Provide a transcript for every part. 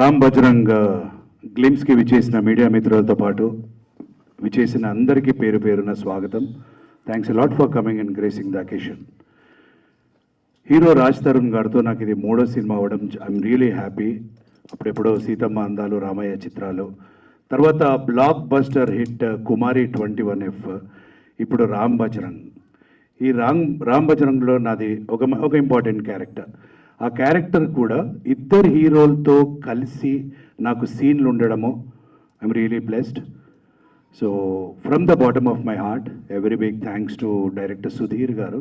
రామ్ బజరంగ్ గ్లిమ్స్కి విచ్చేసిన మీడియా మిత్రులతో పాటు విచ్చేసిన అందరికీ పేరు పేరున స్వాగతం. Thanks a lot for coming and gracing the occasion. Hero Raj Tarun గారితో నాకు ఇది 3వ సినిమా అవ్వడం ఐఎమ్ రియలీ హ్యాపీ. అప్పుడెప్పుడో సీతమ్మ అందాలు, రామయ్య చిత్రాలు, తర్వాత బ్లాక్ బస్టర్ హిట్ కుమారి 21F, ఇప్పుడు రామ్ బజరంగ్. ఈ రామ్ బజరంగ్లో నాది ఒక ఇంపార్టెంట్ క్యారెక్టర్. ఆ క్యారెక్టర్ కూడా ఇద్దరు హీరోలతో కలిసి నాకు సీన్లు ఉండడము I'm really blessed. So from the bottom of my heart a very big thanks to director Sudheer గారు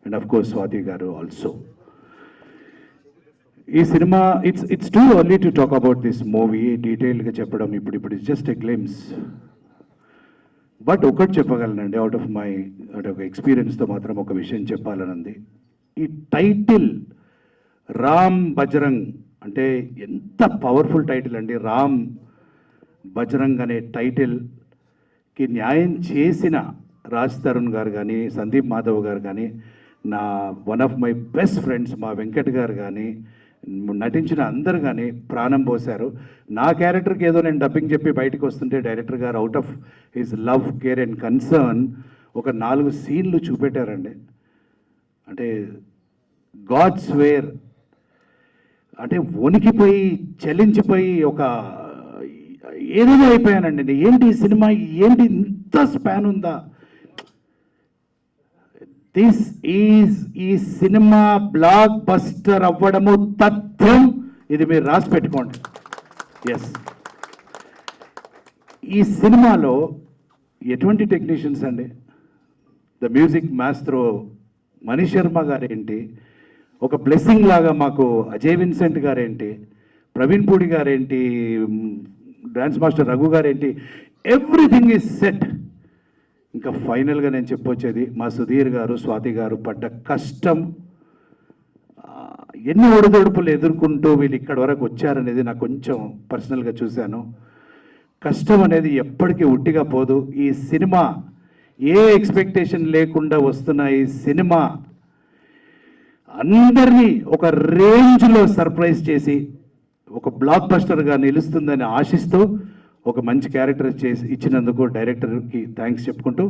అండ్ అఫ్ కోర్స్ స్వాతి గారు ఆల్సో. ఈ cinema it's too early to talk about this movie, డీటెయిల్గా చెప్పడం ఇప్పుడు జస్ట్ ఎ గ్లిమ్స్. బట్ ఒకటి చెప్పగలనండి, out of my ఒక ఎక్స్పీరియన్స్తో మాత్రం ఒక విషయం చెప్పాలనుంది. ఈ టైటిల్ రామ్ బజరంగ్ అంటే ఎంత పవర్ఫుల్ టైటిల్ అండి. రామ్ బజరంగ్ అనే టైటిల్కి న్యాయం చేసిన రాజ్ తరుణ్ గారు కానీ, సందీప్ మాధవ్ గారు కానీ, నా one of my best friends మా వెంకట్ గారు కానీ, నటించిన అందరు కానీ ప్రాణం పోశారు. నా క్యారెక్టర్కి ఏదో నేను డబ్బింగ్ చెప్పి బయటకు వస్తుంటే డైరెక్టర్ గారు out of his love, care and concern ఒక 4 సీన్లు చూపెట్టారండి. అంటే గాడ్స్ వేర్ అంటే వణికిపోయి చలించిపోయి ఒక ఏదేదో అయిపోయానండి. ఏంటి ఈ సినిమా, ఏంటి ఇంత స్పాన్ ఉందా? దిస్ ఈజ్ ఈ సినిమా బ్లాక్ బస్టర్ అవ్వడము తథ్యం. ఇది మీరు రాసి పెట్టుకోండి. ఎస్, ఈ సినిమాలో ఎటువంటి టెక్నీషియన్స్ అండి. The music maestro Mani Sharma గారేంటి, ఒక బ్లెస్సింగ్ లాగా మాకు అజయ్ విన్సెంట్ గారేంటి, ప్రవీణ్ పూడి గారేంటి, డాన్స్ మాస్టర్ రఘు గారేంటి, ఎవ్రీథింగ్ ఈజ్ సెట్. ఇంకా ఫైనల్గా నేను చెప్పొచ్చేది మా సుధీర్ గారు, స్వాతి గారు పడ్డ కష్టం, ఎన్ని ఒడిదొడుపులు ఎదుర్కొంటూ వీళ్ళు ఇక్కడి వరకు వచ్చారనేది నాకు కొంచెం పర్సనల్గా చూశాను. కష్టం అనేది ఎప్పటికీ ఉట్టిగా పోదు. ఈ సినిమా ఏ ఎక్స్పెక్టేషన్ లేకుండా వస్తున్న ఈ సినిమా అందరినీ ఒక రేంజ్లో సర్ప్రైజ్ చేసి ఒక బ్లాక్ బస్టర్గా నిలుస్తుందని ఆశిస్తూ ఒక మంచి క్యారెక్టర్ చేసి ఇచ్చినందుకు డైరెక్టర్కి థ్యాంక్స్ చెప్పుకుంటూ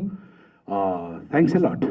థ్యాంక్స్ ఎ లాట్.